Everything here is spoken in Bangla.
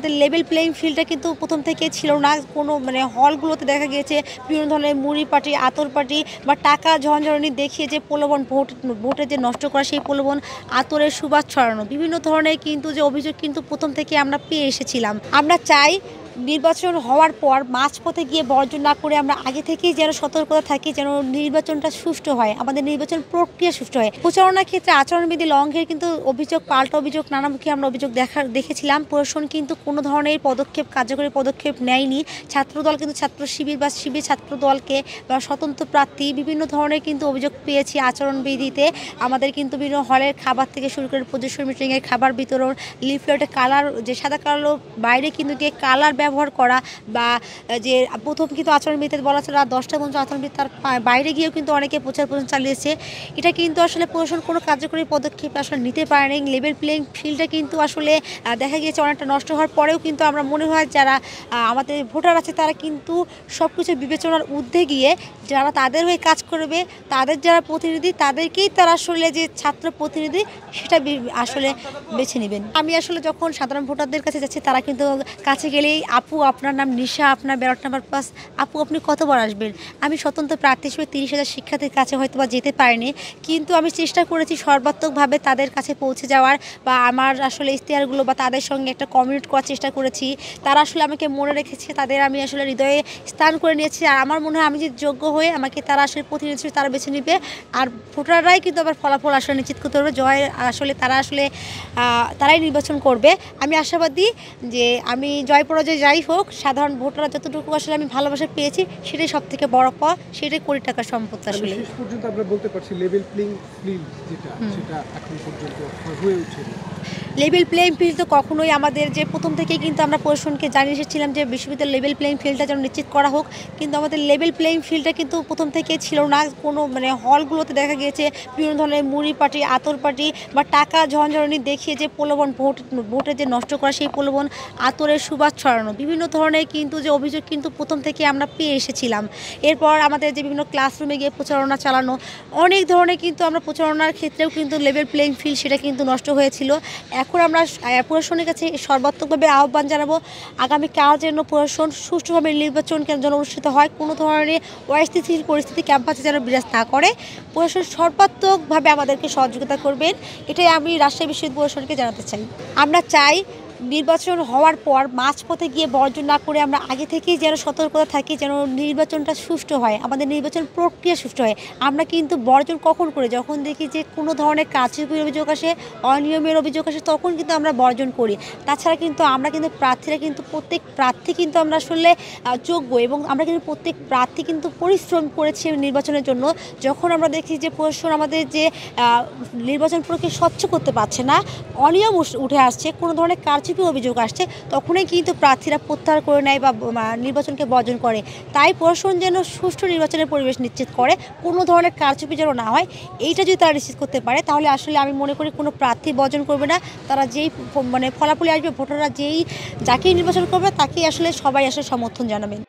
আমাদের লেভেল প্লেইং ফিল্ডটা কিন্তু প্রথম থেকে ছিল না। কোনো হলগুলোতে দেখা গিয়েছে বিভিন্ন ধরনের মুড়ি পার্টি, আতর পার্টি বা টাকা ঝনঝনানি দেখিয়ে যে প্রলোভন ভোটে যে নষ্ট করা, সেই প্রলোভন, আতরের সুবাস ছড়ানো, বিভিন্ন ধরনের কিন্তু যে অভিযোগ কিন্তু প্রথম থেকে আমরা পেয়ে এসেছিলাম। আমরা চাই নির্বাচন হওয়ার পর মাঝপথে গিয়ে বর্জন না করে আমরা আগে থেকেই যেন সতর্কতা থাকি, যেন নির্বাচনটা সুষ্ঠু হয়, আমাদের নির্বাচন প্রক্রিয়া সুষ্ঠু হয়। প্রচারণার ক্ষেত্রে আচরণবিধি লঙ্ঘনের কিন্তু অভিযোগ, পাল্টা অভিযোগ, নানামুখী আমরা অভিযোগ দেখেছিলাম। প্রশাসন কিন্তু কোনো ধরনের কার্যকরী পদক্ষেপ নেয়নি। ছাত্রদল কিন্তু ছাত্র শিবির বা শিবির ছাত্র দলকে বা স্বতন্ত্র প্রার্থী বিভিন্ন ধরনের কিন্তু অভিযোগ পেয়েছি আচরণবিধিতে। আমাদের কিন্তু বিভিন্ন হলের খাবার থেকে শুরু করে প্রদর্শন মিটিংয়ের খাবার বিতরণ, লিফলেটে কালার, যে সাদা কালো বাইরে কিন্তু গিয়ে কালার ব্যবহার করা, বা যে প্রথম কিন্তু আচরণবিধিতে বলা ছিল রাত 10টা পর্যন্ত আচরণবিধি, তার বাইরে গিয়েও কিন্তু অনেকে প্রচার চালিয়েছে। এটা কিন্তু আসলে প্রশাসন কোনো কার্যকরী পদক্ষেপ আসলে নিতে পারেনি। লেভেল প্লেইং ফিল্ডটা কিন্তু আসলে দেখা গিয়েছে অনেকটা নষ্ট হওয়ার পরেও কিন্তু আমরা মনে হয় যারা আমাদের ভোটার আছে তারা কিন্তু সব কিছু বিবেচনার ঊর্ধ্বে গিয়ে যারা তাদের হয়ে কাজ করবে, তাদের যারা প্রতিনিধি, তাদেরকেই তারা আসলে যে ছাত্র প্রতিনিধি সেটা আসলে বেছে নেবেন। আমি আসলে যখন সাধারণ ভোটারদের কাছে যাচ্ছি তারা কিন্তু কাছে গেলেই, আপু আপনার নাম নিশা, আপনার ব্যালট নাম্বার 5, আপু আপনি কতবার আসবেন। আমি স্বতন্ত্র প্রার্থী হিসেবে 30,000 শিক্ষার্থীর কাছে হয়তো বা যেতে পারিনি, কিন্তু আমি চেষ্টা করেছি সর্বাত্মকভাবে তাদের কাছে পৌঁছে যাওয়ার, বা আমার আসলে ইশতেহারগুলো বা তাদের সঙ্গে একটা কমিউনিকেট করার চেষ্টা করেছি। তারা আসলে আমাকে মনে রেখেছে, তাদের আমি আসলে হৃদয়ে স্থান করে নিয়েছি। আর আমার মনে হয় আমি যে যোগ্য হয়ে আমাকে তারা আসলে প্রতিনিধি হিসেবে তারা বেছে নেবে। আর ভোটাররাই কিন্তু আবার ফলাফল আসলে নিশ্চিত করতে পারবে, জয় আসলে তারাই নির্বাচন করবে। আমি আশাবাদী যে আমি জয় পরাজয় যাই হোক, সাধারণ ভোটাররা যতটুকু আসলে আমি ভালোবাসা পেয়েছি সেটাই সব থেকে বড় পাওয়া, সেটাই কোটি টাকার সম্পদ। আসলে শেষ পর্যন্ত আমরা বলতে পারছি লেভেল প্লেইং ফিল্ড সেটা এখন পর্যন্ত হয়ে উঠেছে। লেভেল প্লেইং ফিল্ড তো কখনোই আমাদের, যে প্রথম থেকেই কিন্তু আমরা প্রশাসনকে জানিয়ে এসেছিলাম যে বিশ্ববিদ্যালয়ের লেভেল প্লেইং ফিল্ডটা যেন নিশ্চিত করা হোক, কিন্তু আমাদের লেভেল প্লেইং ফিল্ডটা কিন্তু প্রথম থেকেই ছিল না। কোনো হলগুলোতে দেখা গিয়েছে বিভিন্ন ধরনের মুড়ি পার্টি, আতর পার্টি বা টাকা ঝনঝনানি দেখিয়ে যে প্রলোভন ভোটে যে নষ্ট করা, সেই প্রলোভন, আতরের সুবাস ছড়ানো, বিভিন্ন ধরনের কিন্তু যে অভিযোগ কিন্তু প্রথম থেকে আমরা পেয়ে এসেছিলাম। এরপর আমাদের যে বিভিন্ন ক্লাসরুমে গিয়ে প্রচারণা চালানো, অনেক ধরনের কিন্তু আমরা প্রচারণার ক্ষেত্রেও কিন্তু লেভেল প্লেইং ফিল্ড সেটা কিন্তু নষ্ট হয়েছিল। এখন আমরা প্রশাসনের কাছে সর্বাত্মকভাবে আহ্বান জানাবো, আগামীকাল যেন প্রশাসন সুষ্ঠুভাবে নির্বাচন যেন অনুষ্ঠিত হয়, কোনো ধরনের অস্থিতিশীল পরিস্থিতি ক্যাম্পাসে যেন বিরাজ না করে। প্রশাসন সর্বাত্মকভাবে আমাদেরকে সহযোগিতা করবেন, এটাই আমি রাজশাহী বিশ্ববিদ্যালয় প্রশাসনকে জানাতে চাই। আমরা চাই নির্বাচন হওয়ার পর মাঝপথে গিয়ে বর্জন না করে আমরা আগে থেকেই যেন সতর্কতা থাকি, যেন নির্বাচনটা সুষ্ঠু হয়, আমাদের নির্বাচন প্রক্রিয়া সুষ্ঠু হয়। আমরা কিন্তু বর্জন কখন করি, যখন দেখি যে কোনো ধরনের কারচুপির অভিযোগ আসে, অনিয়মের অভিযোগ আসে, তখন কিন্তু আমরা বর্জন করি। তাছাড়া কিন্তু আমরা কিন্তু প্রার্থীরা কিন্তু প্রত্যেক প্রার্থী কিন্তু আমরা আসলে যোগ্য, এবং আমরা কিন্তু প্রত্যেক প্রার্থী কিন্তু পরিশ্রম করেছি নির্বাচনের জন্য। যখন আমরা দেখি যে প্রশাসন আমাদের যে নির্বাচন প্রক্রিয়া স্বচ্ছ করতে পারছে না, অনিয়ম উঠে আসছে, কোনো ধরনের কারচুপি অভিযোগ আসছে, তখনই কিন্তু প্রার্থীরা প্রত্যাহার করে নেয় বা নির্বাচনকে বর্জন করে। তাই প্রশাসন যেন সুষ্ঠু নির্বাচনের পরিবেশ নিশ্চিত করে, কোনো ধরনের কারচুপি যেন না হয়, এইটা যদি তারা নিশ্চিত করতে পারে তাহলে আসলে আমি মনে করি কোনো প্রার্থী বর্জন করবে না। তারা যেই ফলাফলে আসবে, ভোটাররা যাকেই নির্বাচন করবে তাকেই আসলে সবাই আসলে সমর্থন জানাবেন।